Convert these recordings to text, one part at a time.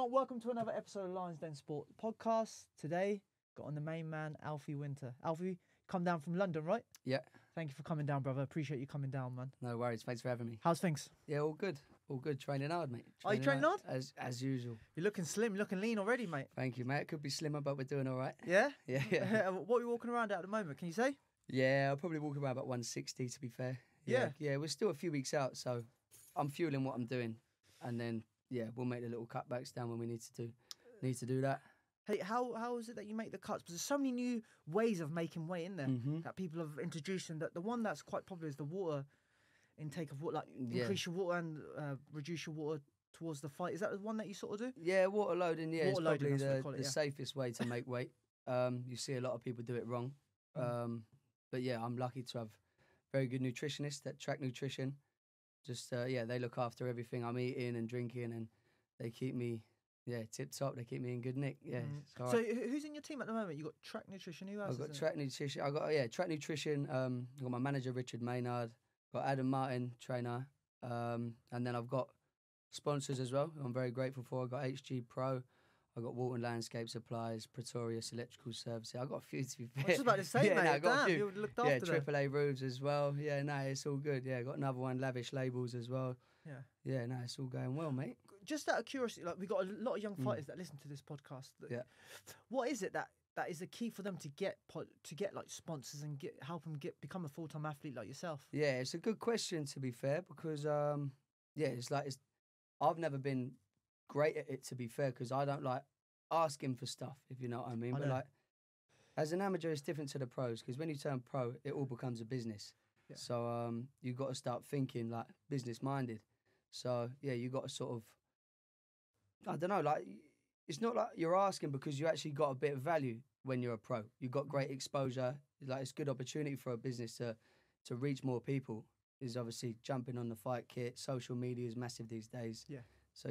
everyone, welcome to another episode of Lions Den Sport podcast. Today, got on the main man, Alfie Winter. Alfie, come down from London, right? Yeah. Thank you for coming down, brother. Appreciate you coming down, man. No worries. Thanks for having me. How's things? Yeah, all good. All good. Training hard, mate. Are you training hard? As usual. You're looking slim, looking lean already, mate. Thank you, mate. It could be slimmer, but we're doing all right. Yeah? Yeah. What are you walking around at the moment, can you say? Yeah, I'll probably walk around about 160, to be fair. Yeah. Yeah, we're still a few weeks out, so I'm fueling what I'm doing. And then, yeah, we'll make the little cutbacks down when we need to do that. Hey, how is it that you make the cuts? Because there's so many new ways of making weight in there that people have introduced, and that the one that's quite popular is the water intake of water, like increase your water and reduce your water towards the fight. Is that the one that you sort of do? Yeah, water loading. Yeah, water loading, it's that's what probably they call it, the safest way to make weight. You see a lot of people do it wrong. But yeah, I'm lucky to have very good nutritionists that track nutrition. Just they look after everything I'm eating and drinking, and they keep me tip top. They keep me in good nick. Yeah. So who's in your team at the moment? You got track nutrition. Who else? I've got track nutrition. Track nutrition. I've got my manager Richard Maynard. Got Adam Martin, trainer, and then I've got sponsors as well. I'm very grateful for. I've got HG Pro. I've got Walton Landscape Supplies, Pretorius Electrical Services. I've got a few, to be fair. I was just about to say, mate. I got a few. You looked after them. AAA roofs as well. Yeah, no, it's all good. Yeah, got another one, Lavish Labels as well. Yeah, no, it's all going well, mate. Just out of curiosity, like, we've got a lot of young fighters that listen to this podcast. What is it that is the key for them to get like sponsors and help them become a full-time athlete like yourself? Yeah, it's a good question, to be fair, because I've never been great at it, to be fair, because I don't like asking for stuff, if you know what I mean. But like, as an amateur, it's different to the pros, because when you turn pro, it all becomes a business. Yeah. So you've got to start thinking like business-minded. So yeah, you got to sort of, I don't know, like, it's not like you're asking because you actually got a bit of value when you're a pro. You've got great exposure. Like, it's a good opportunity for a business to reach more people. Is obviously jumping on the fight kit. Social media is massive these days. Yeah. So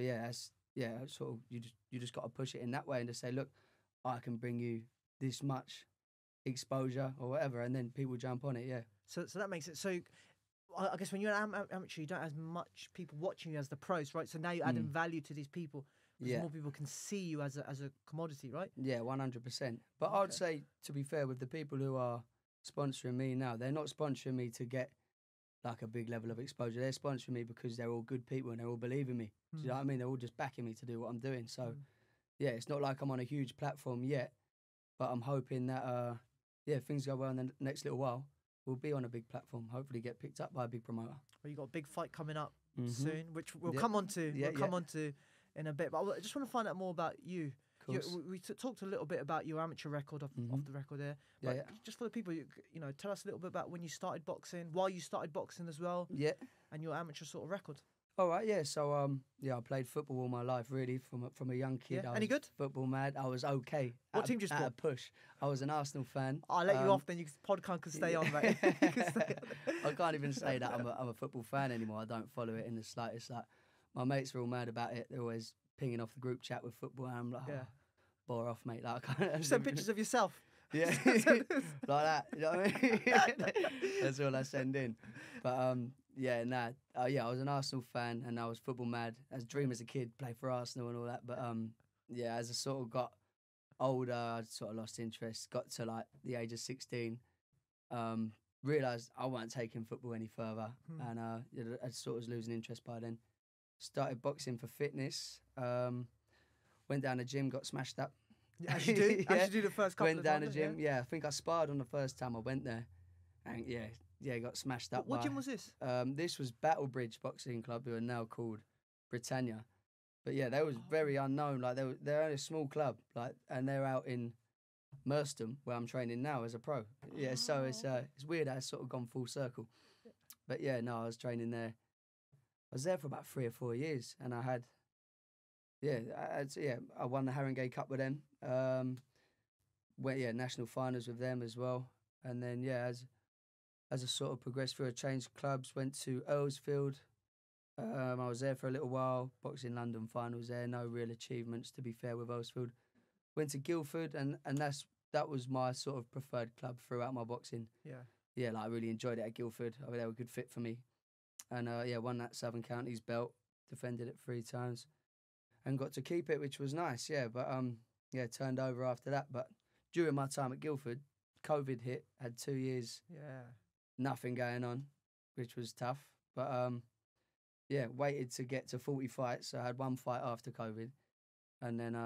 sort of you just got to push it in that way and just say, look, I can bring you this much exposure or whatever, and then people jump on it. Yeah. So that makes it so. I guess when you're an amateur, you don't have as much people watching you as the pros, right? So now you're adding value to these people. Because more people can see you as a commodity, right? Yeah, 100%. But I'd say, to be fair, with the people who are sponsoring me now, they're not sponsoring me to get like a big level of exposure. They're sponsoring me because they're all good people and they're all believing me. Do you know what I mean? They're all just backing me to do what I'm doing. So, yeah, it's not like I'm on a huge platform yet, but I'm hoping that, things go well in the next little while. We'll be on a big platform, hopefully get picked up by a big promoter. Well, you got a big fight coming up soon, which we'll come on to. We'll come on to in a bit. But I just want to find out more about you. We talked a little bit about your amateur record off the record there. But just for the people, tell us a little bit about when you started boxing, why you started boxing as well. Yeah. And your amateur sort of record. All right, yeah. So, I played football all my life, really, from a young kid. Yeah. Any good? Football mad. I was okay. What team did you support? At a push. I was an Arsenal fan. I'll let you off, then podcast can stay on, mate. I can't even say that I'm a football fan anymore. I don't follow it in the slightest. Like, my mates are all mad about it. They're always pinging off the group chat with football, and I'm like, bore off, mate. Like, I can't send pictures of yourself. Yeah, like that. You know what I mean? That's all I send in. But I was an Arsenal fan and I was football mad. As a dream as a kid, play for Arsenal and all that. But as I sort of got older, I sort of lost interest. Got to like the age of 16, realised I wasn't taking football any further, and I sort of was losing interest by then. Started boxing for fitness. Went down the gym, got smashed up. As you do, as you do the first couple went down the gym. Yeah, I think I sparred on the first time I went there, and got smashed up. What gym was this? This was Battlebridge Boxing Club, who are now called Britannia. But yeah, they was very unknown. Like they're only a small club, like, and they're out in Merstham, where I'm training now as a pro. Yeah, so it's weird how it's sort of gone full circle. But yeah, no, I was training there. I was there for about 3 or 4 years, and I had. I won the Haringey Cup with them. National finals with them as well. And then as I sort of progressed through, I changed clubs, went to Earlsfield. I was there for a little while, boxing London finals there, no real achievements, to be fair, with Earlsfield. Went to Guildford, and that was my sort of preferred club throughout my boxing. Yeah, like, I really enjoyed it at Guildford. I mean, they were a good fit for me. And won that Southern Counties belt, defended it 3 times. and got to keep it, which was nice. Yeah, but yeah, turned over after that. But during my time at Guildford, COVID hit. Had 2 years, nothing going on, which was tough. But yeah, waited to get to 40 fights. So I had 1 fight after COVID, and then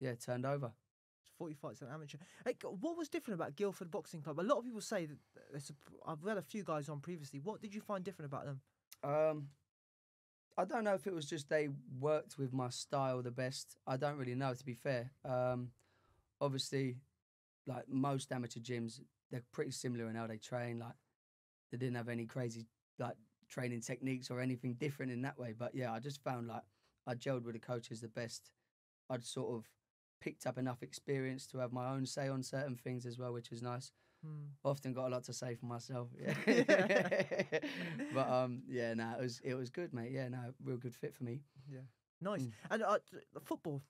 yeah, turned over. 40 fights as an amateur. Like, what was different about Guildford Boxing Club? A lot of people say that I've had a few guys on previously. What did you find different about them? I don't know if it was just they worked with my style the best. I don't really know, to be fair. Obviously, like most amateur gyms, they're pretty similar in how they train. Like, they didn't have any crazy like training techniques or anything different in that way. But yeah, I just found like I gelled with the coaches the best. I'd sort of picked up enough experience to have my own say on certain things as well, which was nice. Often got a lot to say for myself. Yeah. But yeah, no, it was good, mate. Yeah, no, real good fit for me. Yeah, nice. And football.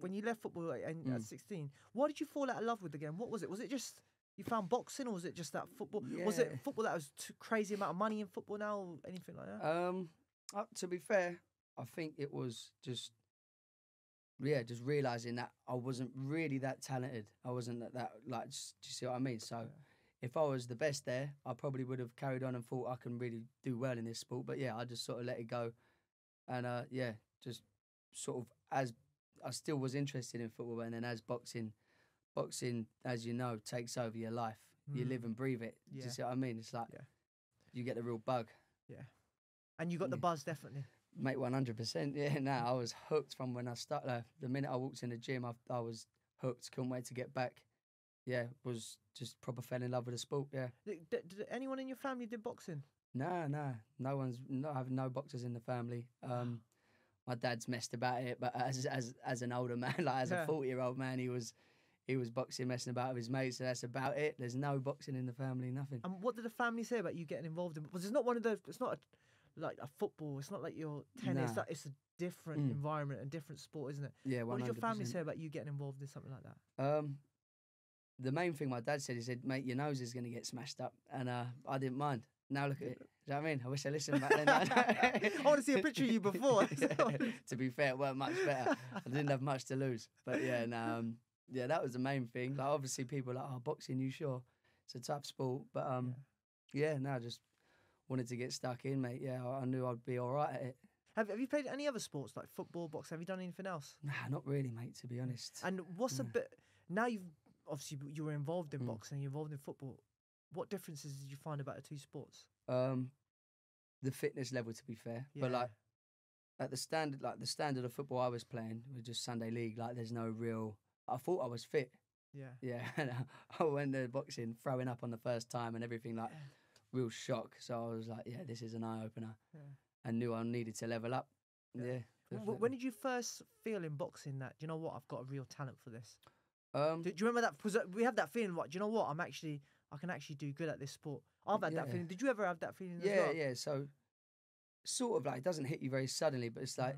When you left football at 16, why did you fall out of love with the game? What was it? Was it just you found boxing, or was it just that football? Yeah. Was it football that was too crazy amount of money in football now, or anything like that? To be fair, I think it was just realising that I wasn't really that talented. I wasn't that like, do you see what I mean? So if I was the best there, I probably would have carried on and thought I can really do well in this sport. But yeah, I just sort of let it go. And yeah, just sort of as I still was interested in football, and then as boxing, as you know, takes over your life. You live and breathe it. Do you see what I mean? It's like you get the real bug. Yeah. And you got the buzz, definitely. Mate, 100%. Yeah, no, I was hooked from when I started. The minute I walked in the gym, I was hooked. Couldn't wait to get back. Yeah, was just proper fell in love with the sport. Yeah. Did anyone in your family did boxing? No, I have no boxers in the family. My dad's messed about it, but as an older man, like as a 40-year-old man, he was boxing, messing about with his mates. So that's about it. There's no boxing in the family, nothing. And what did the family say about you getting involved in? Because it's not one of those. It's not like a football. It's not like your tennis. Nah. It's a different environment and different sport, isn't it? Yeah, 100%. What did your family say about you getting involved in something like that? The main thing my dad said, he said, mate, your nose is going to get smashed up. And I didn't mind. Now look at it. Do you know what I mean? I wish I listened back then. I want to see a picture of you before. To be fair, it weren't much better. I didn't have much to lose. But yeah, no, yeah, that was the main thing. Like, obviously people are like, oh, boxing, you sure? It's a tough sport. But yeah, no, just wanted to get stuck in, mate. Yeah, I knew I'd be all right at it. Have you played any other sports like football, boxing? Have you done anything else? Nah, not really, mate, to be honest. And what's a bit, now you were involved in boxing, you're involved in football. What differences did you find about the two sports? The fitness level, to be fair. Yeah. But like at the standard of football I was playing was just Sunday league. Like there's no real, I thought I was fit. Yeah. Yeah. And I went to boxing, throwing up on the first time and everything, like real shock. So I was like, yeah, this is an eye opener. Yeah. And knew I needed to level up. Yeah. When did you first feel in boxing that, do you know what, I've got a real talent for this? Do you remember that? Because we have that feeling, like, do you know what, I can actually do good at this sport. I've had that feeling. Did you ever have that feeling as well? Yeah. So sort of like, it doesn't hit you very suddenly, but it's like,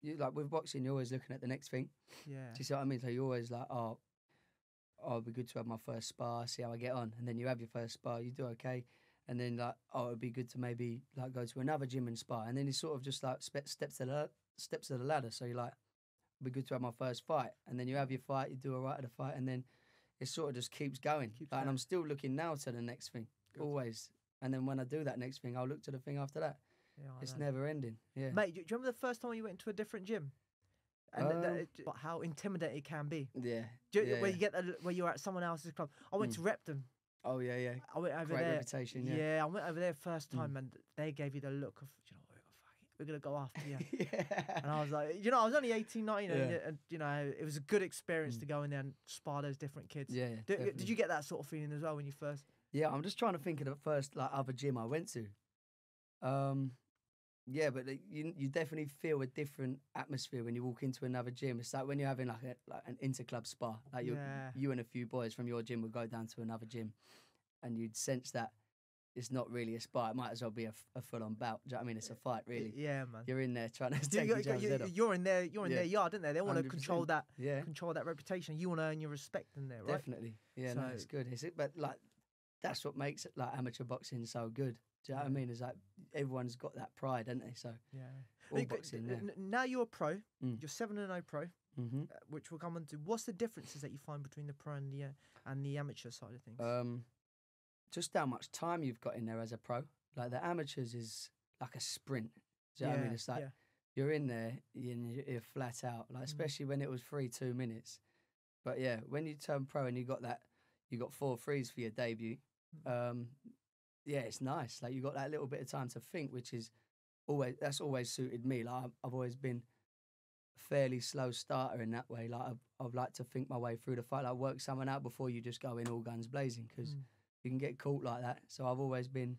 you like with boxing, you're always looking at the next thing. Yeah. Do you see what I mean? So you're always like, oh, it'd be good to have my first spar, see how I get on. And then you have your first spar, you do okay. And then like, oh, it'd be good to maybe like go to another gym and spar. And then you sort of just like steps to the ladder. So you're like, it'd be good to have my first fight. And then you have your fight, you do all right at the fight, and then it sort of just keeps going. And I'm still looking now to the next thing, always. And then when I do that next thing, I'll look to the thing after that. Yeah, it's never ending. Yeah, mate. Do you remember the first time you went into a different gym? And how intimidating it can be. Yeah. Where you get where you're at someone else's club. I went to Repton. Oh yeah. I went over Great there. Reputation. Yeah. Yeah, I went over there first time, and they gave you the look of, you know, we're gonna go after you. And I was like, you know, I was only 18, 19, and you know, it was a good experience to go in there and spar those different kids. Yeah. Did you get that sort of feeling as well when you first? Yeah, I'm just trying to think of the first like other gym I went to. Yeah, but you definitely feel a different atmosphere when you walk into another gym. It's like when you're having like an inter-club spa. Like you and a few boys from your gym would go down to another gym, and you'd sense that it's not really a spa. It might as well be a full-on bout. Do you know what I mean? It's a fight, really. Yeah, man. You're in there trying to take each other's head off. You're in their yard, don't they? They want to control that reputation. You want to earn your respect in there, right? Definitely. Yeah, it's good. But like that's what makes it like amateur boxing so good. Do you know what I mean? It's like everyone's got that pride, haven't they? So all boxing. Now you're a pro. You're 7-0 pro, which we'll come on to. What's the differences that you find between the pro and the amateur side of things? Just how much time you've got in there as a pro. Like the amateurs is like a sprint. Do you know what I mean? It's like you're in there, you're flat out. Like especially when it was 2 minutes. But yeah, when you turn pro and you got 4 threes for your debut. It's nice. Like you got that little bit of time to think, which is that's always suited me. Like I've always been a fairly slow starter in that way. Like I've liked to think my way through the fight, like work someone out before you just go in all guns blazing, because you can get caught like that. So I've always been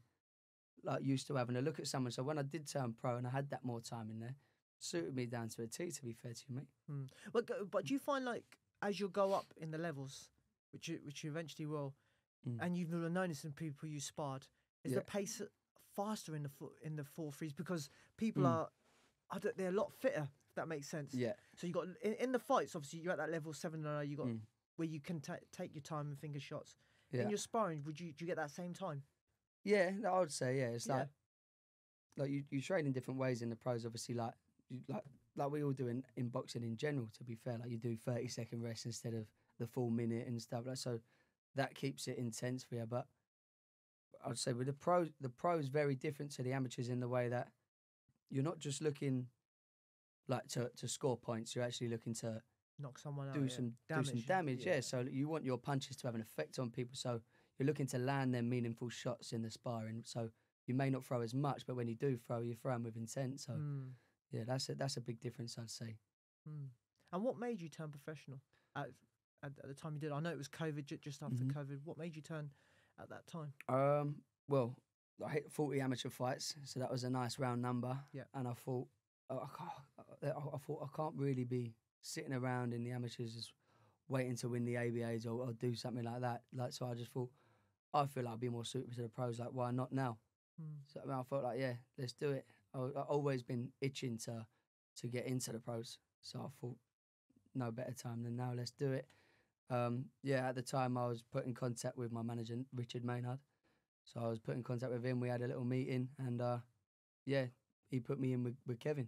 like used to having a look at someone. So when I did turn pro and I had that more time in there, suited me down to a T, to be fair to you, mate. But do you find like as you go up in the levels, which you eventually will, and you've noticed in people you sparred, is the pace faster in the 4 threes because people they're a lot fitter, if that makes sense. Yeah. So you got in the fights, obviously you're at that level 7-0, you got where you can take your time and finger shots. Yeah. In your sparring, do you get that same time? Yeah, I would say it's like you train in different ways in the pros. Obviously, like we all do in boxing in general. To be fair, like you do 30-second rest instead of the full minute and stuff like so. That keeps it intense for you. But I'd say with the pros very different to the amateurs in the way that you're not just looking like to score points. You're actually looking to knock someone out, do some damage. Yeah. So you want your punches to have an effect on people. So you're looking to land them meaningful shots in the sparring. So you may not throw as much, but when you do throw, you throw them with intent. So that's a big difference, I'd say. And what made you turn professional at the time you did? I know it was COVID, just after COVID. What made you turn at that time? Well, I hit 40 amateur fights, so that was a nice round number. Yeah. And I thought, I can't really be sitting around in the amateurs just waiting to win the ABAs or do something like that. Like, so I just thought, I feel like I'd be more suited to the pros. Like, why not now? So I felt like, let's do it. I've always been itching to get into the pros. So I thought, no better time than now. Let's do it. At the time I was put in contact with my manager, Richard Maynard. So I was put in contact with him. We had a little meeting and he put me in with Kevin.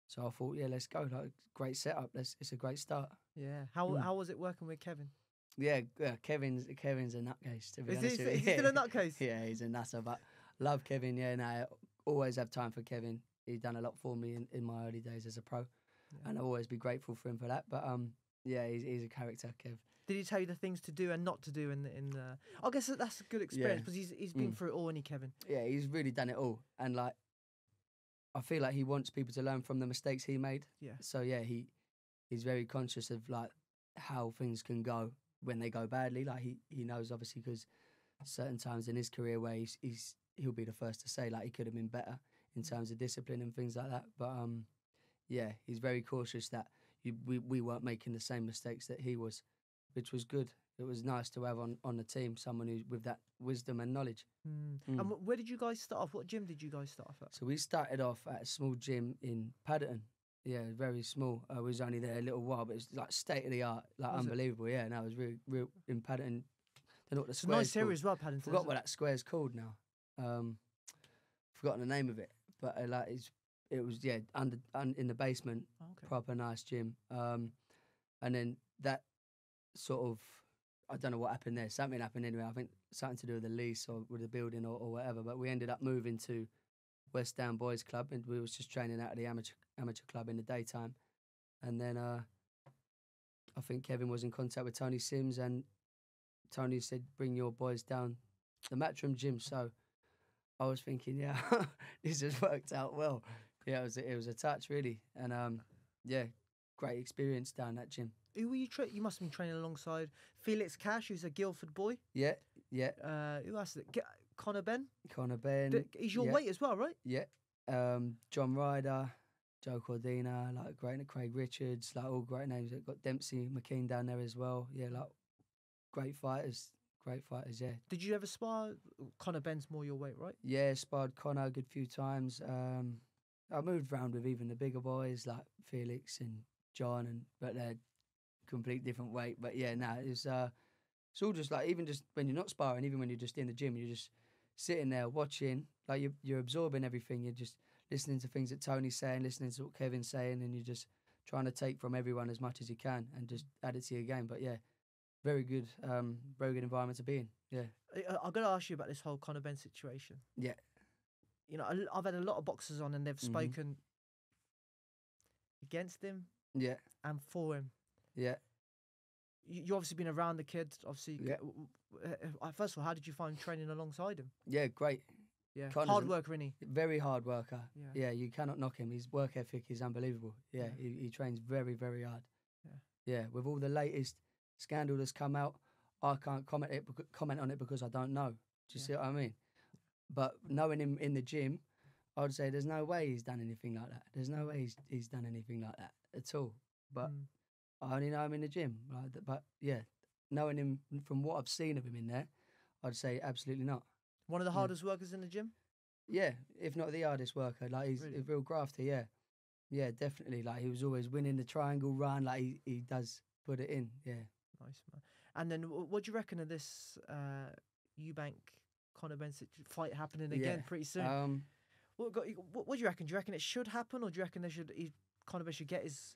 So I thought, let's go. Like, great setup. It's a great start. Yeah. How was it working with Kevin? Yeah, Kevin's a nutcase, to be honest with you. Is he still a nutcase? Yeah, he's a nutter, but love Kevin. Yeah, no, I always have time for Kevin. He's done a lot for me in my early days as a pro, and I'll always be grateful for him for that. But he's a character, Kev. Did he tell you the things to do and not to do in the? I guess that's a good experience because he's been through it all, hasn't he, Kevin? Yeah, he's really done it all, and like I feel like he wants people to learn from the mistakes he made. Yeah. So he's very conscious of like how things can go when they go badly. Like he knows obviously because certain times in his career where he'll be the first to say like he could have been better in terms of discipline and things like that. But he's very cautious that we weren't making the same mistakes that he was, which was good. It was nice to have on the team someone who's with that wisdom and knowledge. And where did you guys start off? What gym did you guys start off at? So we started off at a small gym in Paddington. Yeah, very small. I was only there a little while, but it's like state of the art, like unbelievable. Yeah, no, it was real in Paddington. I don't know what the square's nice area as well, Paddington. Forgot what that square's called now. Forgotten the name of it, but it was in the basement, proper nice gym. And then that sort of, I don't know what happened there. Something happened anyway. I think something to do with the lease or with the building or whatever. But we ended up moving to West Down Boys Club, and we was just training out of the amateur club in the daytime. And then I think Kevin was in contact with Tony Sims, and Tony said, "Bring your boys down the Matchroom gym." So I was thinking, this has worked out well. Yeah, it was a touch really, and great experience down that gym. Who were you you must have been training alongside Felix Cash, who's a Guildford boy. Yeah. Who else? Connor Ben. He's your weight as well, right? Yeah. John Ryder, Joe Cordina, like great Craig Richards, like all great names. They've got Dempsey McKean down there as well. Yeah, like great fighters. Yeah. Did you ever spar? Connor Ben's more your weight, right? Yeah, sparred Connor a good few times. I moved around with even the bigger boys like Felix and John, but they're complete different weight. But yeah, it's all just like, even just when you're not sparring, even when you're just in the gym, you're just sitting there watching, like you're absorbing everything. You're just listening to things that Tony's saying, listening to what Kevin's saying, and you're just trying to take from everyone as much as you can and just add it to your game. But yeah, very good environment to be in. Yeah. I've got to ask you about this whole Conor Benn situation. Yeah. You know, I've had a lot of boxers on and they've spoken against him. Yeah. And for him. Yeah. You obviously been around the kid. Obviously, yeah. First of all, how did you find training alongside him? Yeah, great. Yeah, hard worker, isn't he? Very hard worker. Yeah, you cannot knock him. His work ethic is unbelievable. Yeah, he trains very, very hard. Yeah, with all the latest scandal that's come out, I can't comment on it because I don't know. Do you see what I mean? But knowing him in the gym, I would say there's no way he's done anything like that. There's no way he's done anything like that at all. But I only know him in the gym. But yeah, knowing him from what I've seen of him in there, I'd say absolutely not. One of the hardest workers in the gym? Yeah, if not the hardest worker. Like, he's a real grafter, yeah. Yeah, definitely. Like, he was always winning the triangle run. Like, he does put it in, yeah. Nice, man. And then what do you reckon of this Eubank Conor Benn fight happening again pretty soon? What do you reckon? Do you reckon it should happen, or do you reckon Conor Benn should get his...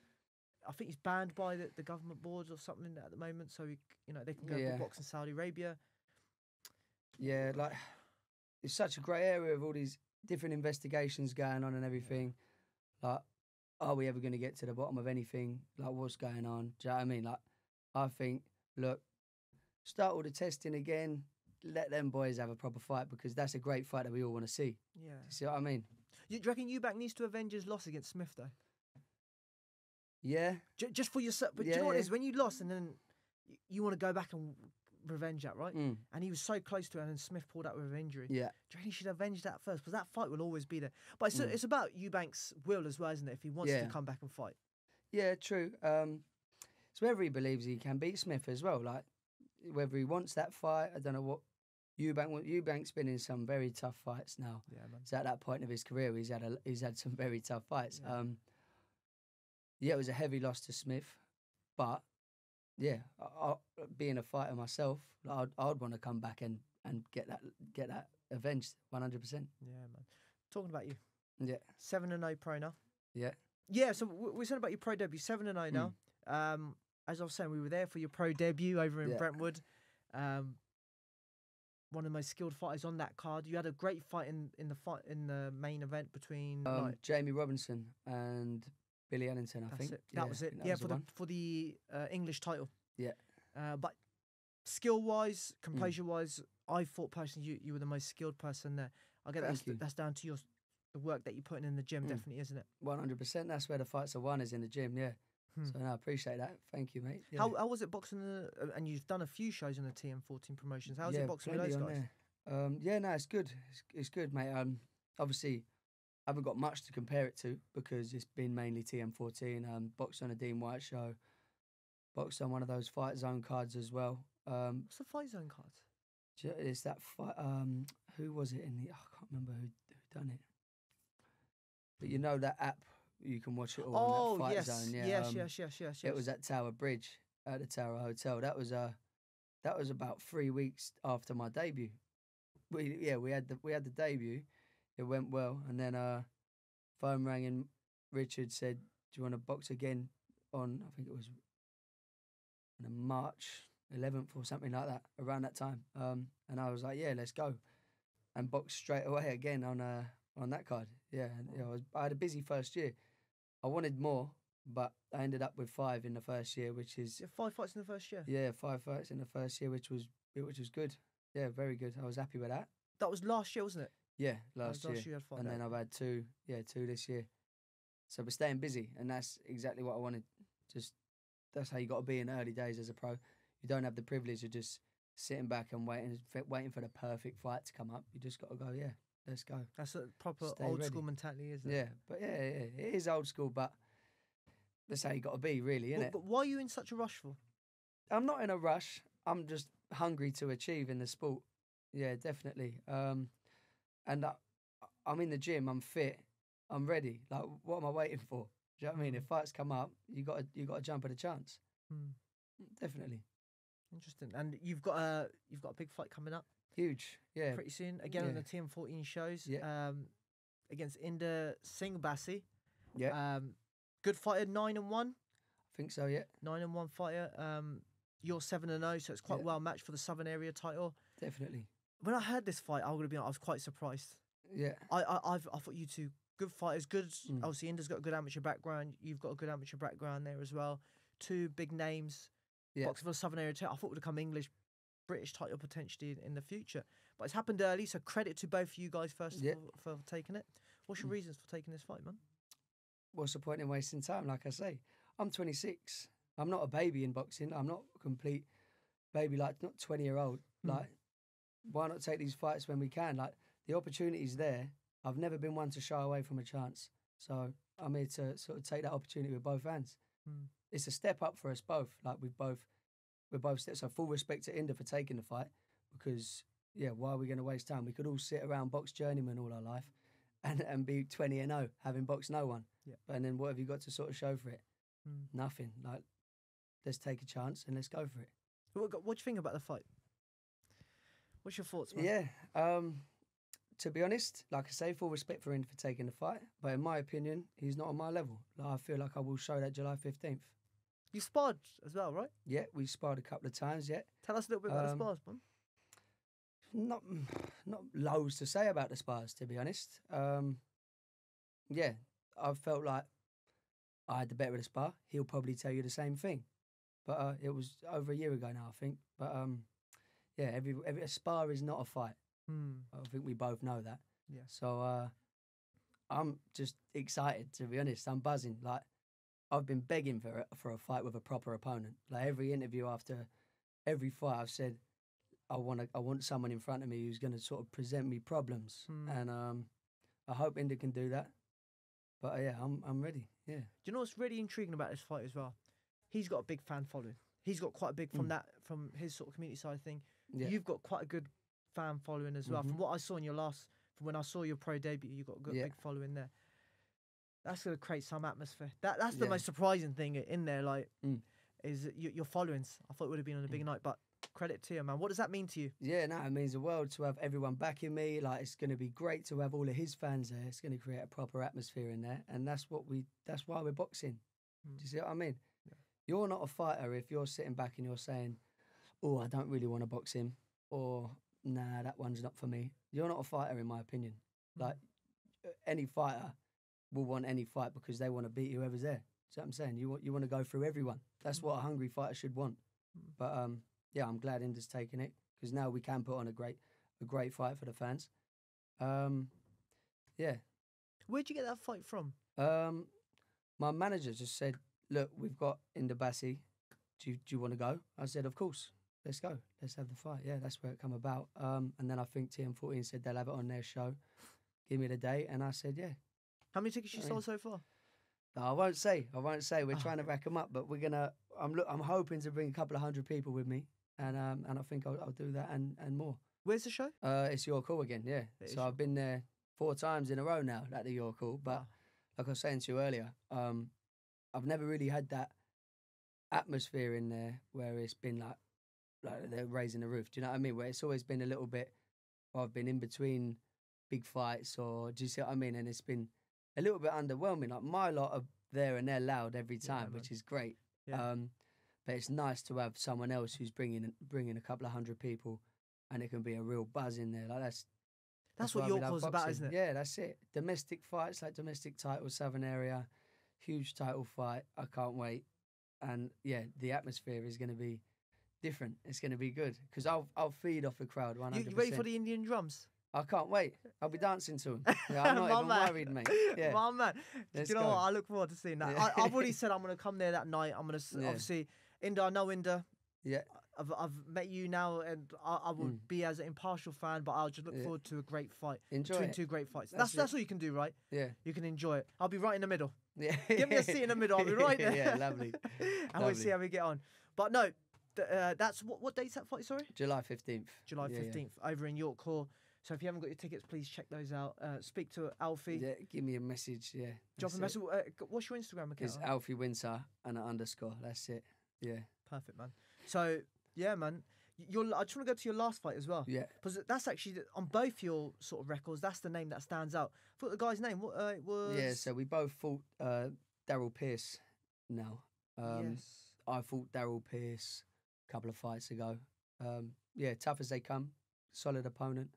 I think he's banned by the government boards or something at the moment, so they can go box in Saudi Arabia. Yeah, like... It's such a grey area of all these different investigations going on and everything. Like, are we ever going to get to the bottom of anything? Like, what's going on? Do you know what I mean? Like, I think, look, start all the testing again. Let them boys have a proper fight, because that's a great fight that we all want to see. Yeah. Do you see what I mean? Do you reckon Eubank needs to avenge his loss against Smith, though? Yeah. Just for yourself. But do you know what it is? When you lost and then you want to go back and revenge that, right? And he was so close to it, and then Smith pulled out with an injury. Yeah. Do you reckon he should avenge that first? Because that fight will always be there. But it's about Eubank's will as well, isn't it? If he wants to come back and fight. Yeah, true. So whether he believes he can beat Smith as well, like whether he wants that fight, I don't know what Eubank's been in some very tough fights now. Yeah, man. So at that point of his career, he's had some very tough fights. Yeah. It was a heavy loss to Smith, but yeah, being a fighter myself, I'd want to come back and get that avenged 100%. Yeah, man. Talking about you. Yeah. 7-0 pro now. Yeah. Yeah, so we're saying about your pro debut, 7-0 now. As I was saying, we were there for your pro debut over in Brentwood. One of the most skilled fighters on that card. You had a great fight in the main event between Jamie Robinson and Billy Ellington, I think. That was it. Yeah, for the English title. Yeah. But skill-wise, composure-wise, I thought personally you were the most skilled person there. I guess that's down to the work that you're putting in the gym, definitely, isn't it? 100%. That's where the fights are won, is in the gym, yeah. So no, I appreciate that. Thank you, mate. Yeah. How was it boxing? And you've done a few shows on the TM14 promotions. How's it boxing with those guys? Yeah, no, it's good. It's good, mate. Obviously, I haven't got much to compare it to because it's been mainly TM14. Boxed on a Dean White show. Boxed on one of those Fight Zone cards as well. What's the Fight Zone cards? It's that fight. Who was it in the? I can't remember who done it. But you know that app. You can watch it all on that Fight Zone. Yeah, yes. It was at Tower Bridge at the Tower Hotel. That was about 3 weeks after my debut. We had the debut. It went well, and then phone rang and Richard said, "Do you want to box again on?" I think it was on March 11th or something like that, around that time. And I was like, "Yeah, let's go," and boxed straight away again on that card. Yeah, and, I had a busy first year. I wanted more, but I ended up with 5 in the first year, which is 5 fights in the first year. Yeah, 5 fights in the first year, which was good. Yeah, very good. I was happy with that. That was last year, wasn't it? Yeah, last year. You had 5. And then I've had 2 this year. So we're staying busy, and that's exactly what I wanted. That's how you got to be in the early days as a pro. You don't have the privilege of just sitting back and waiting for the perfect fight to come up. You just got to go, yeah. Let's go. That's a proper old school mentality, isn't it? Yeah, but yeah, it is old school, but that's how you got to be, really, isn't it? But why are you in such a rush for? I'm not in a rush. I'm just hungry to achieve in the sport. Yeah, definitely. And I'm in the gym. I'm fit. I'm ready. Like, what am I waiting for? Do you know what I mean? If fights come up, you got to jump at a chance. Definitely. Interesting. And you've got a big fight coming up. Huge, yeah. Pretty soon. Again on the TM14 shows. Yeah. Against Inder Singh Bassi. Yeah. Good fighter, 9-1. I think so, yeah. 9-1 fighter. You're 7-0, so it's quite well matched for the Southern Area title. Definitely. When I heard this fight, I'm gonna be honest, I was quite surprised. Yeah. I thought you two good fighters, good. Obviously, Inder's got a good amateur background. You've got a good amateur background there as well. Two big names. Yeah. Boxing for the Southern Area title. I thought would become English, British title potentially in the future. But it's happened early, so credit to both of you guys first for taking it. What's your reasons for taking this fight, man? What's the point in wasting time? Like I say, I'm 26. I'm not a baby in boxing. I'm not a complete baby, like not 20-year-old. Like, why not take these fights when we can? Like, the opportunity's there. I've never been one to shy away from a chance. So I'm here to sort of take that opportunity with both hands. It's a step up for us both. Like, we're both steps. So full respect to Inder for taking the fight, because why are we going to waste time? We could all sit around box journeyman all our life and be 20-0, having boxed no one. Yeah. And then what have you got to sort of show for it? Nothing. Like, let's take a chance and let's go for it. What do you think about the fight? What's your thoughts, man? Yeah. To be honest, like I say, full respect for him for taking the fight. But in my opinion, he's not on my level. Like, I feel like I will show that July 15th. You sparred as well, right? Yeah, we sparred a couple of times, yeah. Tell us a little bit about the spars, man. Not loads to say about the spars, to be honest. Yeah, I felt like I had the better of the spar. He'll probably tell you the same thing. But it was over a year ago now, I think. But every a spar is not a fight. I think we both know that. Yeah. So I'm just excited, to be honest. I'm buzzing. Like, I've been begging for a fight with a proper opponent. Like, every interview after every fight, I've said I want someone in front of me who's going to sort of present me problems. And I hope Inder can do that. But I'm ready. Yeah. Do you know what's really intriguing about this fight as well? He's got a big fan following. He's got quite a big from his sort of community side thing. Yeah. You've got quite a good fan following as well. From what I saw in from when I saw your pro debut, you got a good big following there. That's going to create some atmosphere. That's the most surprising thing in there. Like, is your followings. I thought it would have been on a big night, but credit to you, man. What does that mean to you? Yeah, no, it means the world to have everyone backing me. Like, it's going to be great to have all of his fans there. It's going to create a proper atmosphere in there, and that's why we're boxing. Do you see what I mean? Yeah. You're not a fighter if you're sitting back and you're saying, "Oh, I don't really want to box him," or "Nah, that one's not for me." You're not a fighter, in my opinion. Like, any fighter will want any fight because they want to beat whoever's there. See what I'm saying? You want to go through everyone. That's what a hungry fighter should want. But I'm glad Inder's taking it, because now we can put on a great fight for the fans. Yeah. Where'd you get that fight from? My manager just said, "Look, we've got Inder Bassi. Do you want to go?" I said, "Of course. Let's go. Let's have the fight." Yeah, that's where it come about. And then I think TM14 said they'll have it on their show. Give me the date, and I said, "Yeah." How many tickets you sold so far? No, I won't say. We're trying to rack them up, but we're gonna. I'm hoping to bring a couple of hundred people with me, and I think I'll do that and more. Where's the show? It's York Hall again. Yeah. So I've been there 4 times in a row now at the York Hall. But like I was saying to you earlier, I've never really had that atmosphere in there where it's been like they're raising the roof. Do you know what I mean? Where it's always been a little bit. I've been in between big fights, or do you see what I mean? And it's been a little bit underwhelming. Like, my lot are there and they're loud every time, which is great. Yeah. But it's nice to have someone else who's bringing a couple of hundred people, and it can be a real buzz in there. Like, that's what York was about, isn't it? Yeah, that's it. Domestic fights, like domestic title, Southern Area, huge title fight. I can't wait. And yeah, the atmosphere is going to be different. It's going to be good, because I'll feed off the crowd 100%. You ready for the Indian drums? I can't wait. I'll be dancing to them. Yeah, I'm not even worried, mate. Yeah. My man. Do you know what? I look forward to seeing that. I've already said I'm going to come there that night. I'm going to, obviously, Inder, I know Inder. Yeah. I've met you now, and I will be as an impartial fan, but I'll just look forward to a great fight. Between 2 great fights. That's all you can do, right? Yeah. You can enjoy it. I'll be right in the middle. Yeah. Give me a seat in the middle. I'll be right there. Yeah, lovely. And we'll see how we get on. But no, that's what date's that fight, sorry? July 15th. July 15th, over in York Hall. So if you haven't got your tickets, please check those out. Speak to Alfie. Yeah, give me a message. Yeah. Drop a message. What's your Instagram account? It's Alfie Winter and an _. That's it. Yeah. Perfect, man. So yeah, man. I just want to go to your last fight as well. Yeah. Because that's actually on both your sort of records. That's the name that stands out. I thought the guy's name was. Yeah. So we both fought Daryl Pearce. Now. Yes. I fought Daryl Pearce a couple of fights ago. Yeah, tough as they come, solid opponent,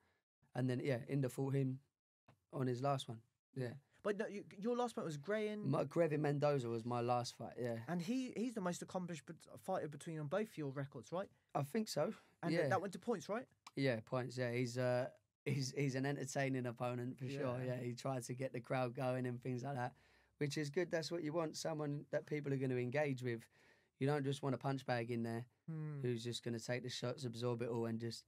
and then Inder fought him on his last one. Yeah. But no, your last fight was Grevin Mendoza was my last fight, yeah. And he's the most accomplished fighter between on both your records, right? I think so. And that went to points, right? Yeah, points. Yeah, he's an entertaining opponent for sure. Yeah, he tried to get the crowd going and things like that, which is good. That's what you want. Someone that people are going to engage with. You don't just want a punch bag in there who's just going to take the shots, absorb it all, and just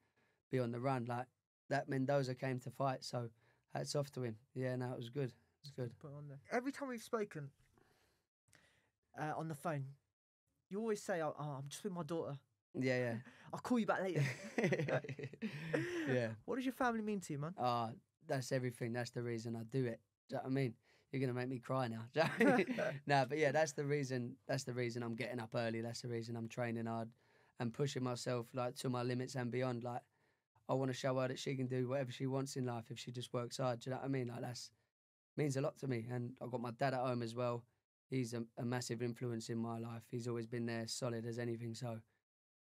be on the run. Like that Mendoza came to fight, so hats off to him. Yeah, no, it was good. It's good. Put on there. Every time we've spoken on the phone, you always say, "Oh, I'm just with my daughter." Yeah. I'll call you back later. Yeah. What does your family mean to you, man? That's everything. That's the reason I do it. Do you know what I mean? You're gonna make me cry now. No, but yeah, that's the reason. That's the reason I'm getting up early. That's the reason I'm training hard and pushing myself like to my limits and beyond. Like I want to show her that she can do whatever she wants in life if she just works hard. Do you know what I mean? Like that's means a lot to me. And I've got my dad at home as well. He's a massive influence in my life. He's always been there, solid as anything. So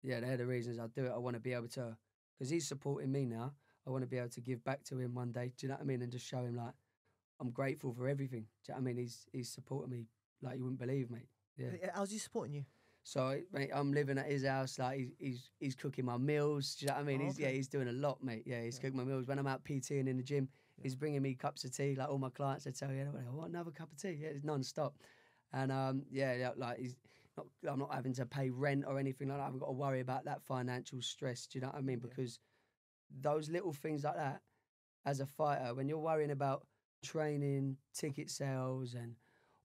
yeah, they're the reasons I do it. I want to be able to, because he's supporting me now. I want to be able to give back to him one day. Do you know what I mean? And just show him like I'm grateful for everything. Do you know what I mean? He's supporting me like you wouldn't believe, mate. Yeah. How's he supporting you? So, mate, I'm living at his house. Like he's cooking my meals. Do you know what I mean? He's doing a lot, mate. Yeah, he's cooking my meals. When I'm out PTing in the gym, he's bringing me cups of tea. Like all my clients, I tell you, I want another cup of tea. Yeah, it's non-stop. And like I'm not having to pay rent or anything like that. I haven't got to worry about that financial stress. Do you know what I mean? Because those little things like that, as a fighter, when you're worrying about training, ticket sales, and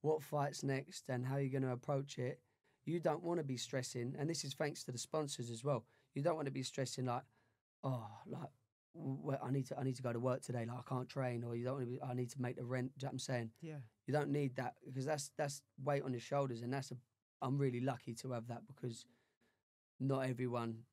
what fight's next and how you're going to approach it, you don't want to be stressing. And this is thanks to the sponsors as well. You don't want to be stressing like, I need to go to work today. Like I can't train, or you don't want to be, I need to make the rent. Do you know what I'm saying? Yeah. You don't need that because that's weight on your shoulders, and I'm really lucky to have that because not everyone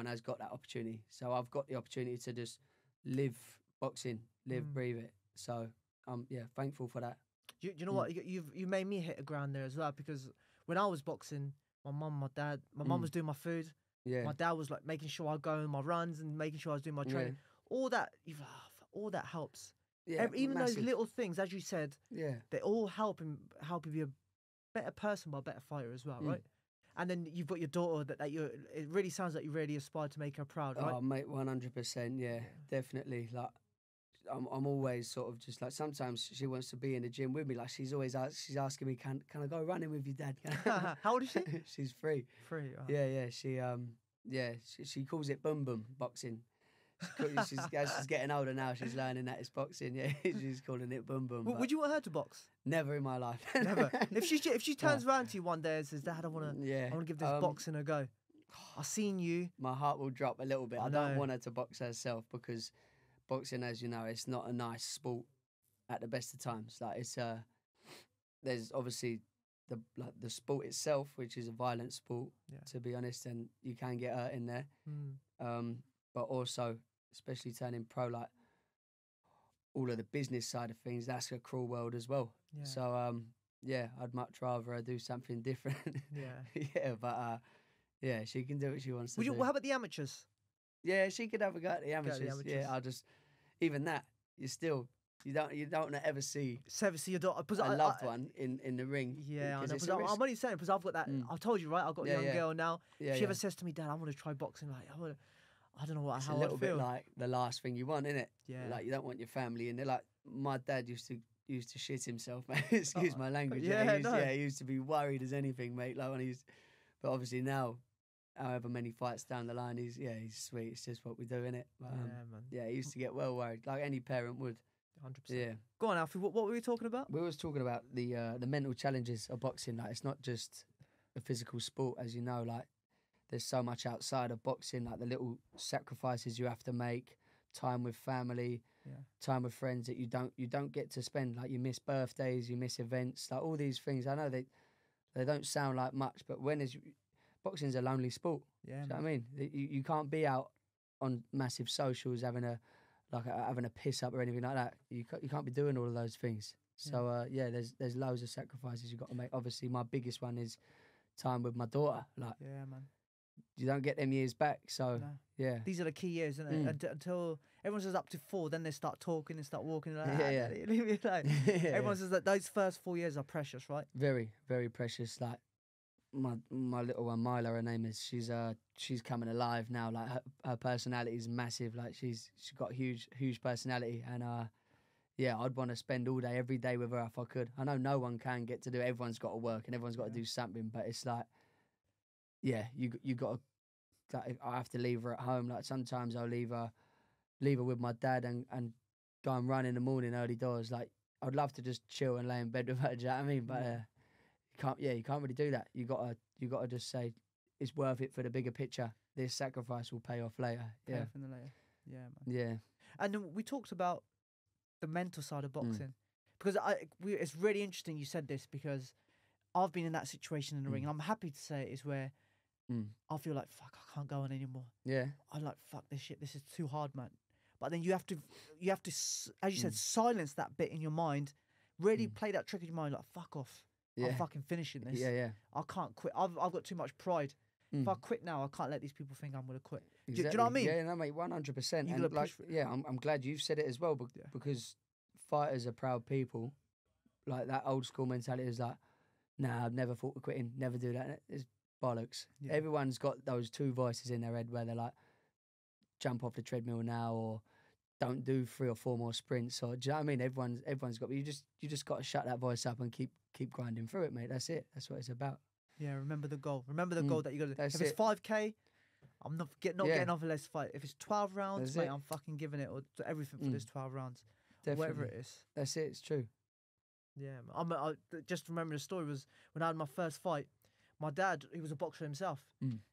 has got that opportunity. So I've got the opportunity to just live boxing, breathe it. So I'm thankful for that. You know what? You made me hit the ground there as well, because when I was boxing, my mum was doing my food. Yeah. My dad was like making sure I go on my runs and making sure I was doing my training. All that helps. Yeah, even massive. Those little things, as you said, they all help you be a better person, but a better fighter as well, right? And then you've got your daughter that it really sounds like you really aspire to make her proud, right? Oh, mate, 100%, yeah, definitely. Like, I'm always sort of just like, sometimes she wants to be in the gym with me. Like, she's asking me, can I go running with you, Dad? How old is she? She's 3. 3. Oh. Yeah. She calls it bum bum boxing. She's getting older now. She's learning that it's boxing. Yeah, she's calling it bum bum. Would you want her to box? Never in my life. Never. If she turns around to you one day and says, "Dad, I want to give this boxing a go," I've seen you. My heart will drop a little bit. I don't want her to box herself because boxing, as you know, it's not a nice sport at the best of times. Like it's there's obviously the sport itself, which is a violent sport, to be honest, and you can get hurt in there. But also, especially turning pro, like all of the business side of things, that's a cruel world as well. Yeah. So I'd much rather do something different. But she can do what she wants to do. How about the amateurs? Yeah, she could have a go at the amateurs. Yeah, I'll just even that. You don't ever see your daughter. A loved one in the ring. Yeah, I know. I'm only saying because I've got that. I told you, right? I've got a young girl now. If she ever says to me, "Dad, I want to try boxing," like I don't know how I feel. It's a little bit like the last thing you want, isn't it? Yeah. Like you don't want your family in there. Like my dad used to shit himself, mate. Excuse my language. He used to be worried as anything, mate. Like but obviously now, however many fights down the line, he's sweet. It's just what we do, innit? But, man. Yeah, he used to get well worried, like any parent would. 100%. Yeah. Go on, Alfie. What were we talking about? We was talking about the mental challenges of boxing. Like it's not just a physical sport, as you know. Like there's so much outside of boxing, like the little sacrifices you have to make, time with family, time with friends that you don't get to spend. Like you miss birthdays, you miss events, like all these things. I know they don't sound like much, but boxing's a lonely sport. Yeah, do you know what I mean? You can't be out on massive socials having a piss up or anything like that. You can't be doing all of those things. So there's loads of sacrifices you've got to make. Obviously, my biggest one is time with my daughter. Like, yeah, man. You don't get them years back. So yeah, these are the key years, isn't it? Until everyone says up to 4, then they start talking and start walking. Like, everyone says that those first 4 years are precious, right? Very, very precious. Like my little one, Mila, her name is. She's coming alive now. Like her personality is massive. Like she's got a huge personality, and I'd want to spend all day, every day with her if I could. I know no one can get to do it. Everyone's got to work and everyone's got to do something, but it's like, you got to. Like, I have to leave her at home. Like sometimes I'll leave her with my dad and go and run in the morning early doors. Like I'd love to just chill and lay in bed with her. Do you know what I mean? But you can't really do that. You gotta just say it's worth it for the bigger picture. This sacrifice will pay off later. Pay off in the later. Yeah, man. Yeah. And then we talked about the mental side of boxing because it's really interesting you said this because I've been in that situation in the ring, and I'm happy to say it is where I feel like fuck, I can't go on anymore. Yeah. I'm like fuck this shit. This is too hard, man. But then you have to, as you said, silence that bit in your mind. Really play that trick in your mind, like fuck off. Yeah. I'm fucking finishing this. Yeah. I can't quit. I've got too much pride. If I quit now, I can't let these people think I'm gonna quit. Exactly. Do you know what I mean? Yeah, no, mate, 100%. And like, I'm glad you've said it as well, because fighters are proud people. Like that old school mentality is like, nah, I've never thought of quitting, never do that. It's bollocks. Yeah. Everyone's got those two voices in their head where they're like, jump off the treadmill now, or don't do 3 or 4 more sprints, or do you know what I mean? Everyone's got, you just got to shut that voice up and keep grinding through it, mate. That's it. That's what it's about. Yeah, remember the goal. Remember the goal that you got to. If it's 5K, I'm not getting off a less fight. If it's 12 rounds, mate, I'm fucking giving it everything for this 12 rounds. Definitely. Whatever it is. That's it. It's true. Yeah, I just remember the story was when I had my first fight. My dad, he was a boxer himself.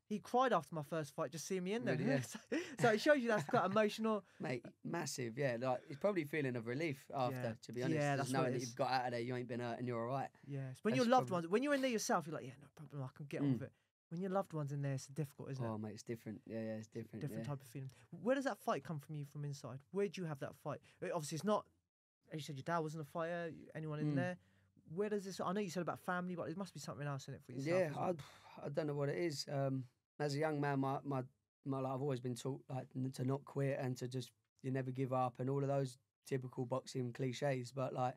He cried after my first fight, just seeing me in there. Really, yeah. so it shows you that's quite emotional, mate. Massive, yeah. Like he's probably feeling of relief after. To be honest, that's knowing that you've got out of there, you ain't been hurt, and you're all right. Yeah, when your loved ones, when you're in there yourself, you're like, yeah, no problem, I can get on with it. When your loved ones in there, it's difficult, isn't it? Oh, mate, it's different. Yeah, it's different. Different type of feeling. Where does that fight come from you from inside? Where do you have that fight? Obviously, it's not. As you said, your dad wasn't a fighter. Anyone in there? Where does this? I know you said about family, but there must be something else in it for yourself. Yeah, I don't know what it is. As a young man, my life, I've always been taught like to not quit and to just you never give up and all of those typical boxing cliches. But like,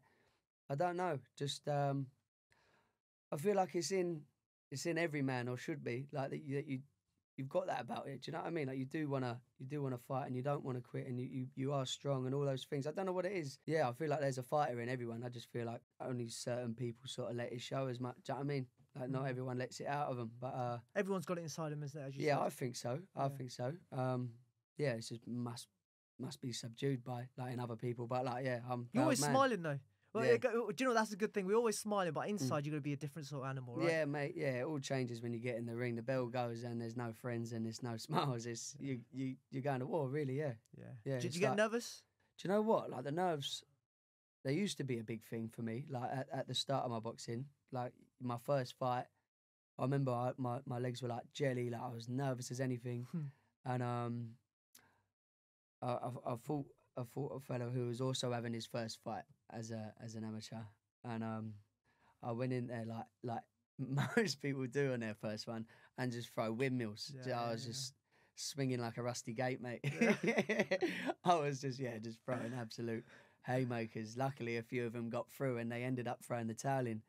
I don't know. Just I feel like it's in every man, or should be, like that you've got that about it. Do you know what I mean? Like you do wanna fight and you don't want to quit and you are strong and all those things. I don't know what it is. Yeah, I feel like there's a fighter in everyone. I just feel like only certain people sort of let it show as much. Do you know what I mean? Like not everyone lets it out of them, but everyone's got it inside them, isn't it? As you said? I think so. I think so. Yeah, it's just must be subdued by like in other people. But like, yeah, you're always smiling though. Well, do you know that's a good thing? We're always smiling, but inside you're gonna be a different sort of animal, right? Yeah, mate. Yeah, it all changes when you get in the ring. The bell goes and there's no friends and there's no smiles. It's you're going to war, really. Yeah. Did you get nervous? Do you know what? Like the nerves, they used to be a big thing for me. Like at the start of my boxing, like my first fight, I remember my legs were like jelly. Like I was nervous as anything, and I fought a fellow who was also having his first fight as an amateur, and I went in there like most people do on their first one and just throw windmills. I was just swinging like a rusty gate, mate. I was just throwing absolute haymakers. Luckily, a few of them got through and they ended up throwing the towel in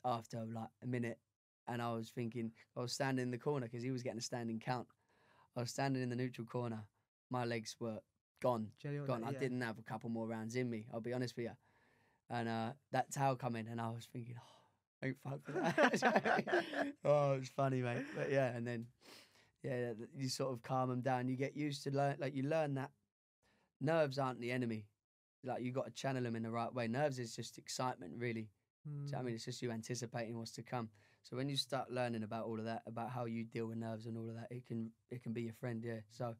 after like a minute. And I was thinking, I was standing in the corner because he was getting a standing count. I was standing in the neutral corner. My legs were gone. I didn't have a couple more rounds in me, I'll be honest with you. And that towel come in and I was thinking, thank fuck for that. Oh, it was funny, mate. But yeah, and then you sort of calm them down. You get used to you learn that nerves aren't the enemy. Like you got to channel them in the right way. Nerves is just excitement, really. Do you know what I mean? It's just you anticipating what's to come. So when you start learning about all of that, about how you deal with nerves and all of that, it can be your friend. Yeah. So.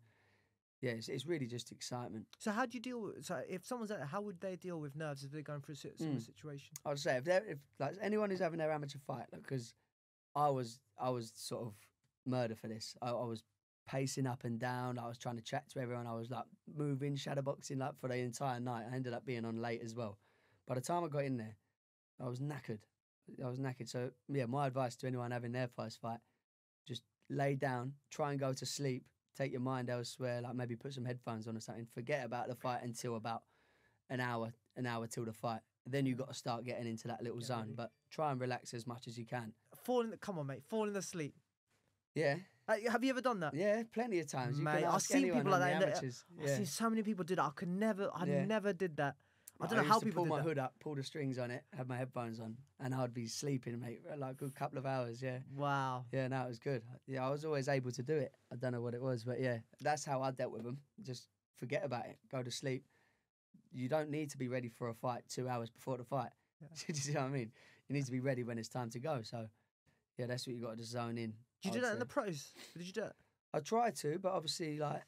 Yeah, it's really just excitement. So how do you deal with? So if someone's out there, how would they deal with nerves if they're going through a similar situation? I'd say if like anyone who's having their amateur fight, because I was sort of murder for this. I was pacing up and down. I was trying to chat to everyone. I was like moving, shadowboxing like for the entire night. I ended up being on late as well. By the time I got in there, I was knackered. So yeah, my advice to anyone having their first fight, just lay down, try and go to sleep, take your mind elsewhere, like maybe put some headphones on or something. Forget about the fight until about an hour till the fight. Then you've got to start getting into that little zone. But try and relax as much as you can. Come on, mate. Falling asleep. Yeah. Have you ever done that? Yeah, plenty of times. Mate, I've seen people like that. I've seen so many people do that. I never did that. I don't know how people pull my that. hood up, pull the strings on it, have my headphones on, and I'd be sleeping, mate, for like a good couple of hours, yeah. Wow. Yeah, no, it was good. Yeah, I was always able to do it. I don't know what it was, but yeah, that's how I dealt with them. Just forget about it. Go to sleep. You don't need to be ready for a fight 2 hours before the fight. Yeah. Do you see what I mean? You need to be ready when it's time to go. So, yeah, that's what you got to just zone in. Did you do that in the pros? Did you do it? I tried to, but obviously, like,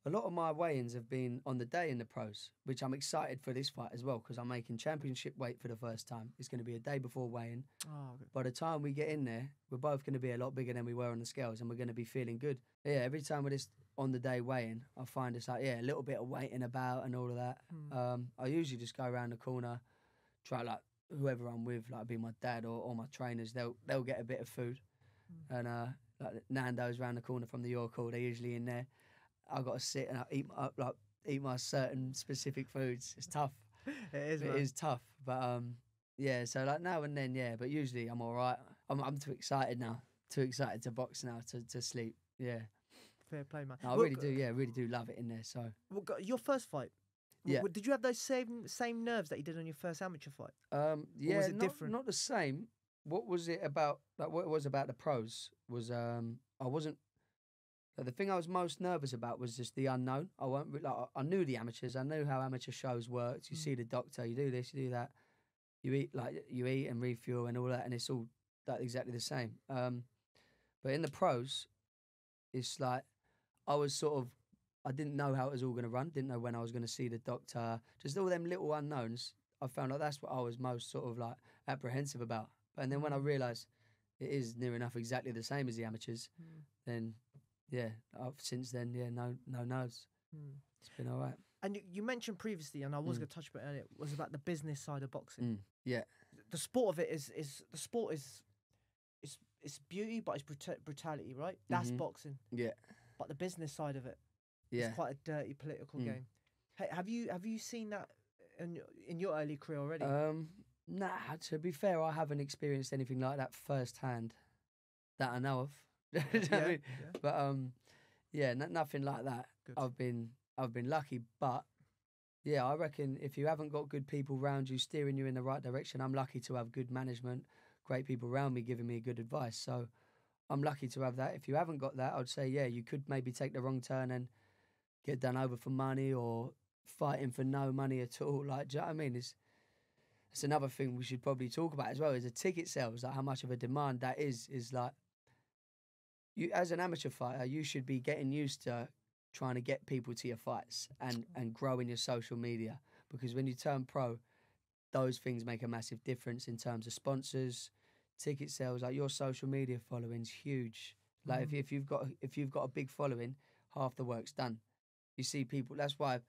a lot of my weigh-ins have been on the day in the pros, which I'm excited for this fight as well because I'm making championship weight for the first time. It's going to be a day before weigh-in. Oh, okay. By the time we get in there, we're both going to be a lot bigger than we were on the scales and we're going to be feeling good. Yeah, every time we're just on the day weigh-in, I find it's like, a little bit of waiting about and all of that. I usually just go around the corner, try like whoever I'm with, like be my dad or my trainers, they'll get a bit of food. And like Nando's around the corner from the York Hall, they're usually in there. I've got to sit and eat my certain specific foods. It's tough. It is tough. But yeah, so like now and then, yeah. But usually I'm all right. I'm too excited now. Too excited to box now to sleep. Yeah. Fair play, man. No, I really do. Yeah, really do love it in there. So your first fight. Yeah. Did you have those same nerves that you did on your first amateur fight? Yeah. Or was it different? Not the same. What was it about? Like what it was about the pros was I wasn't. The thing I was most nervous about was just the unknown. I knew the amateurs. I knew how amateur shows worked. You see the doctor. You do this. You do that. You eat and refuel and all that, and it's all like exactly the same. But in the pros, it's like I didn't know how it was all going to run. Didn't know when I was going to see the doctor. Just all them little unknowns. I found like that's what I was most sort of like apprehensive about. And then when I realised it is near enough exactly the same as the amateurs, then. Yeah, since then, no nerves. It's been all right. And you mentioned previously, and I was going to touch on it earlier, was about the business side of boxing. Yeah. The sport of it is beauty, but it's brutality, right? That's boxing. Yeah. But the business side of it is quite a dirty political game. Hey, have you seen that in your early career already? Nah, to be fair, I haven't experienced anything like that firsthand that I know of. But nothing like that. Good. I've been lucky, but yeah, I reckon if you haven't got good people around you steering you in the right direction, I'm lucky to have good management, great people around me giving me good advice. So I'm lucky to have that. If you haven't got that, I'd say you could maybe take the wrong turn and get done over for money or fighting for no money at all. Like, do you know what I mean? It's another thing we should probably talk about as well. Is the ticket sales, like how much of a demand that is like. You, as an amateur fighter, you should be getting used to trying to get people to your fights and growing your social media, because when you turn pro, those things make a massive difference in terms of sponsors, ticket sales. Like your social media following's huge. Like if you've got a big following, half the work's done. You see people. That's why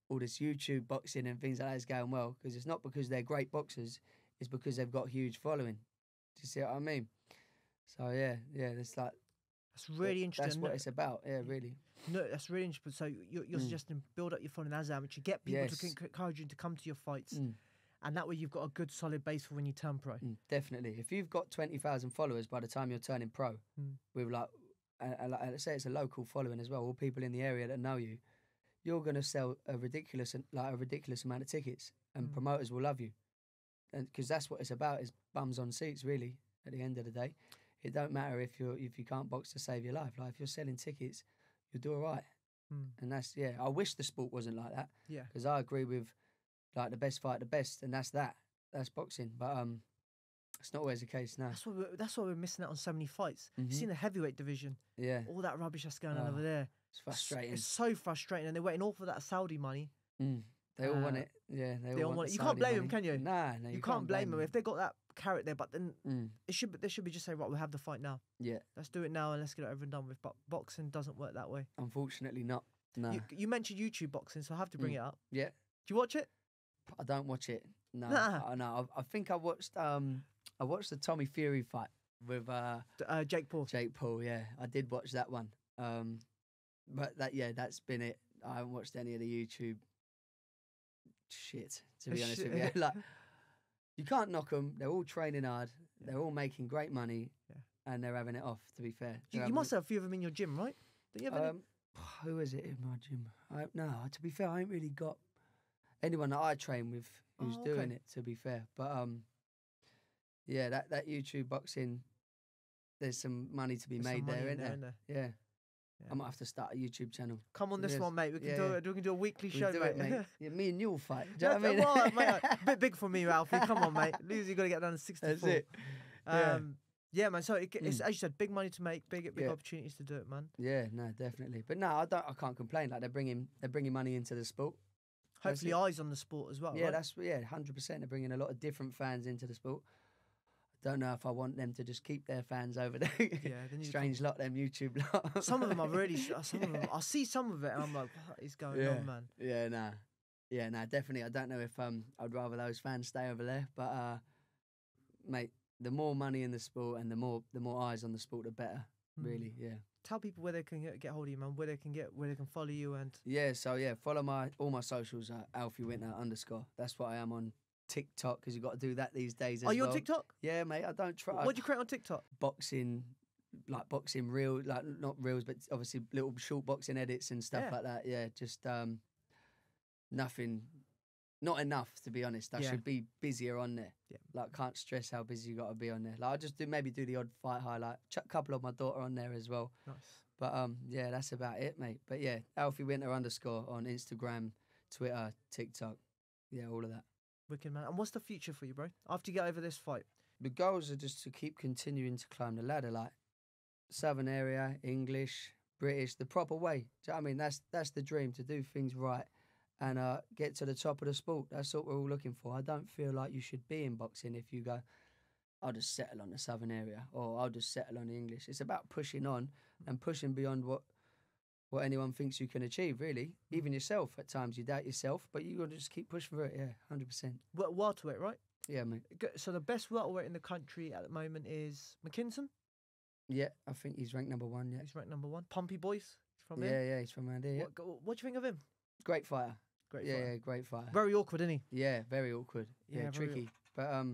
all this YouTube boxing and things like that is going well, because it's not because they're great boxers, it's because they've got huge following. Do you see what I mean? So yeah, it's like. That's really interesting. That's what it's about, yeah, really. No, that's really interesting. So you're suggesting build up your following as an amateur, get people to encourage you to come to your fights, and that way you've got a good solid base for when you turn pro. Definitely. If you've got 20,000 followers by the time you're turning pro, with like let's say it's a local following as well, all people in the area that know you, you're going to sell a ridiculous amount of tickets, and promoters will love you, and because that's what it's about, is bums on seats really. At the end of the day. It don't matter if you can't box to save your life. Like if you're selling tickets, you'll do all right. And that's I wish the sport wasn't like that. Yeah. Because I agree with like the best fight the best, and that's boxing. But it's not always the case now. That's why we're missing out on so many fights. You see in the heavyweight division. Yeah. All that rubbish that's going on over there. It's frustrating. It's so frustrating, and they're waiting all for that Saudi money. They all want it. Yeah, they all want it. You can't blame them, can you? Nah, you can't blame them if they got that carrot there, but then they should be just say, right, we'll have the fight now. Yeah. Let's do it now and let's get it over and done with. But boxing doesn't work that way. Unfortunately not. No. You mentioned YouTube boxing, so I have to bring it up. Yeah. Do you watch it? I don't watch it. No. Nah. No. I think I watched the Tommy Fury fight with Jake Paul. Jake Paul, yeah. I did watch that one. But that's been it. I haven't watched any of the YouTube shit, to be honest with you. Like, you can't knock them. They're all training hard. Yeah. They're all making great money, and they're having it off, to be fair. You must have a few of them in your gym, right? Do you have any? Who is it in my gym? No, to be fair, I ain't really got anyone that I train with who's doing it, to be fair. But that YouTube boxing, there's some money to be made there, isn't there? Yeah. I might have to start a YouTube channel. Come on this one, mate. We can do it. We can do a weekly show, mate. Yeah, me and you'll fight. Do you know what I mean? Well, mate, a bit big for me, Alfie. Come on, mate. Lose, you got to get down to 64. That's it. Yeah, man. So it's as you said, big money to make, big opportunities to do it, man. Yeah, no, definitely. But no, I can't complain. Like they're bringing money into the sport. Hopefully, eyes on the sport as well. Yeah, right? 100%. They're bringing a lot of different fans into the sport. Don't know if I want them to just keep their fans over there. Yeah, strange lot, them YouTube lot. Some of them are really. Some of them, I see some of it, and I'm like, what is going on, man? Yeah, nah, definitely. I don't know if I'd rather those fans stay over there, but mate, the more money in the sport and the more eyes on the sport, the better. Really, yeah. Tell people where they can get hold of you, man. Where they can follow you and. Yeah, so follow all my socials at Alfie Winter _. That's what I am on TikTok, because you've got to do that these days. Are you on TikTok? Yeah, mate. I don't try. What do you create on TikTok? Boxing reel, like not reels, but obviously little short boxing edits and stuff like that. Yeah, just nothing, not enough, to be honest. I should be busier on there. Yeah, like can't stress how busy you got to be on there. Like I just maybe do the odd fight highlight. Chuck a couple of my daughter on there as well. Nice. But that's about it, mate. But yeah, Alfie Winter _ on Instagram, Twitter, TikTok. Yeah, all of that. Wicked, man. And what's the future for you, bro? After you get over this fight? The goals are just to keep continuing to climb the ladder, like Southern area, English, British, the proper way. Do you know what I mean? That's the dream, to do things right and get to the top of the sport. That's what we're all looking for. I don't feel like you should be in boxing if you go, I'll just settle on the Southern area, or I'll just settle on the English. It's about pushing on and pushing beyond what anyone thinks you can achieve, really. Even yourself, at times you doubt yourself, but you got to just keep pushing for it, 100%. Welterweight, right? Yeah, mate. So the best welterweight in the country at the moment is McKinson? Yeah, I think he's ranked number 1, yeah. He's ranked number 1. Pompey Boys? He's from here? Yeah, he's from around here, yeah. What do you think of him? Great fighter. Yeah, great fighter. Very awkward, isn't he? Yeah, very awkward. Yeah, tricky. But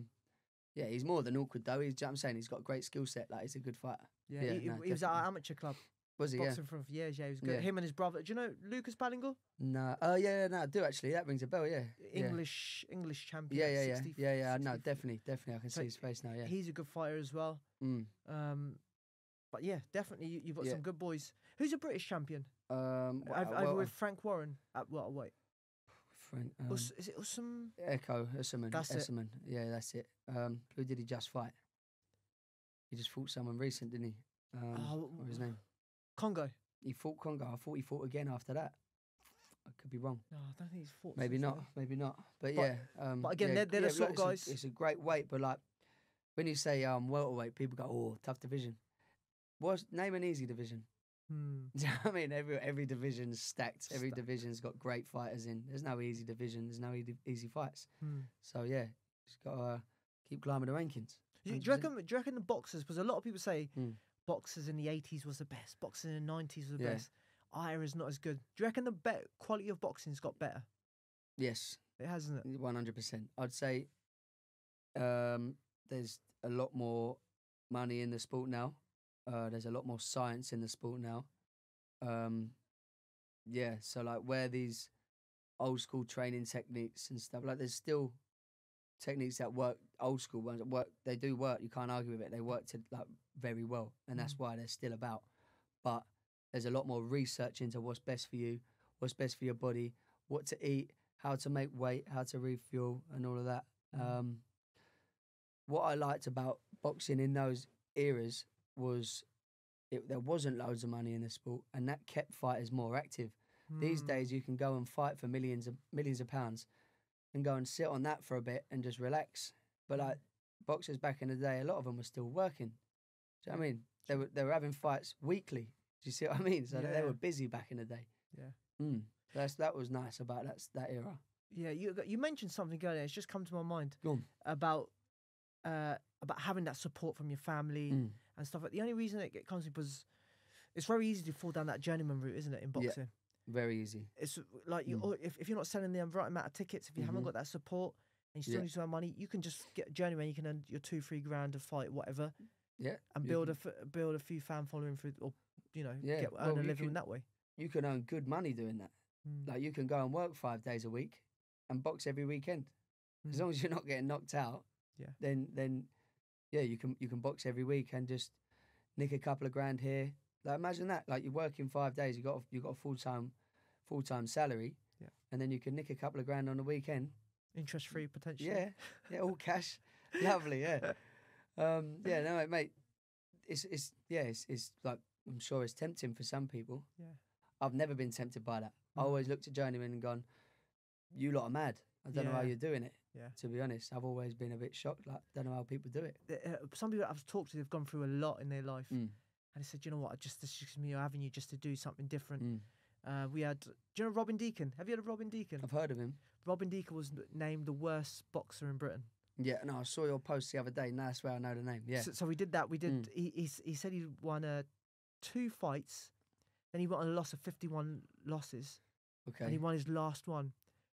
he's more than awkward, though. I'm saying he's got a great skill set. Like, he's a good fighter. Yeah, he was at our amateur club. Was he? Boxing for years, he was good. Yeah. Him and his brother. Do you know Lucas Ballingle? No. Oh, yeah, no, I do actually. That rings a bell, yeah. English champion. Yeah. No, definitely. I can see his face now, yeah. He's a good fighter as well. But yeah, definitely, you've got some good boys. Who's a British champion? Over with Frank Warren at welterweight. Frank. Is it Usman? Usman. That's Usman. It. Yeah, that's it. Who did he just fight? He just fought someone recent, didn't he? What was his name? Congo. He fought Congo. I thought he fought again after that. I could be wrong. No, I don't think he's fought. Maybe not. But yeah. But again, they're the sort of guys. It's a great weight, but like when you say welterweight, people go, "Oh, tough division." Name an easy division. Do you know what I mean? Every division's stacked. Every division's got great fighters in. There's no easy division. There's no easy fights. So yeah, just gotta keep climbing the rankings. Do you reckon the boxers? Because a lot of people say boxers in the 80s was the best. Boxing in the 90s was the best. Our era's not as good. Do you reckon the quality of boxing's got better? Yes, it has, isn't it? 100%. I'd say there's a lot more money in the sport now. There's a lot more science in the sport now. So like where these old school training techniques and stuff, like there's still techniques that work, old school ones that work. They do work. You can't argue with it. They work very well, and that's why they're still about. But there's a lot more research into what's best for you, what's best for your body, what to eat, how to make weight, how to refuel, and all of that. What I liked about boxing in those eras was there wasn't loads of money in the sport, and that kept fighters more active. These days, you can go and fight for millions of pounds, and go and sit on that for a bit and just relax. But like boxers back in the day, a lot of them were still working. Do you know what I mean? They were having fights weekly. Do you see what I mean? So they were busy back in the day. Yeah. That was nice about that era. Yeah, you mentioned something earlier. It's just come to my mind Go on. about having that support from your family and stuff. The only reason it comes because it's very easy to fall down that journeyman route, isn't it, in boxing? Yeah, very easy. It's like if you're not selling the right amount of tickets, if you haven't got that support and you still need to earn money, you can just get a journeyman. You can earn your 2-3 grand to fight whatever. Yeah, and build a few fan following through, or earn a living that way. You can earn good money doing that. Like you can go and work 5 days a week and box every weekend. As long as you're not getting knocked out, then you can box every week and just nick a couple of grand here. Like imagine that. Like you're working 5 days, you got a full time salary, and then you can nick a couple of grand on the weekend. Interest free potentially. Yeah, all cash. Lovely, yeah. No, mate. It's like I'm sure it's tempting for some people. Yeah. I've never been tempted by that. I always looked at journeyman and gone, "You lot are mad. I don't know how you're doing it." Yeah. To be honest, I've always been a bit shocked. Like, don't know how people do it. Some people I've talked to, they've gone through a lot in their life, and they said, "You know what? This gives me an avenue just to do something different." We had, do you know Robin Deacon? Have you heard of Robin Deacon? I've heard of him. Robin Deacon was named the worst boxer in Britain. Yeah, no, I saw your post the other day. Now that's where I know the name. Yeah. So we did that. We did. He said he won 2 fights, then he went on a loss of 51 losses. Okay. And he won his last one.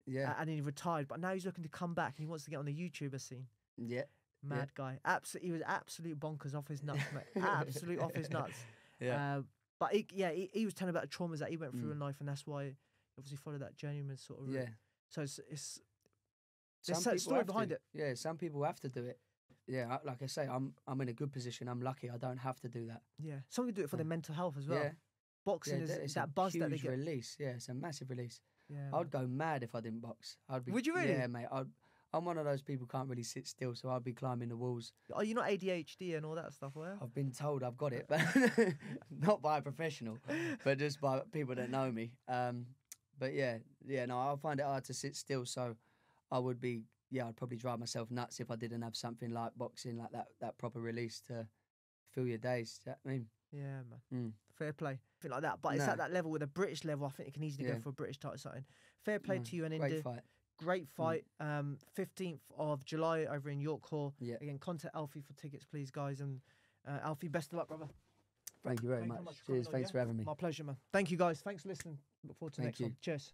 Yeah. And then he retired. But now he's looking to come back and he wants to get on the YouTuber scene. Yeah. Mad guy. He was absolute bonkers off his nuts, mate. Absolute off his nuts. Yeah. But he was telling about the traumas that he went through in life, and that's why he obviously followed that journeyman sort of route. Yeah. So it's there's a story behind it. Yeah, some people have to do it. Yeah, like I say, I'm in a good position. I'm lucky. I don't have to do that. Yeah, some people do it for their mental health as well. Yeah. Boxing is that buzz that they get. Release. Yeah, it's a massive release. Yeah, I'd go mad if I didn't box. Would you really? Yeah, mate. I'm one of those people who can't really sit still, so I'd be climbing the walls. Are you not ADHD and all that stuff, were you? I've been told I've got it, but not by a professional, but just by people that know me. But no, I find it hard to sit still, so I would be, I'd probably drive myself nuts if I didn't have something like boxing, like that proper release to fill your days. Do you know what I mean? Yeah, man. Fair play. Something like that. But it's at that level, with a British level, I think you can easily go for a British title something. Fair play to you and Inder. Great fight. 15th of July over in York Hall. Yeah. Again, contact Alfie for tickets, please, guys. And Alfie, best of luck, brother. Thank you very much. Cheers. Thanks for having me. My pleasure, man. Thank you, guys. Thanks for listening. Look forward to the next one. Cheers.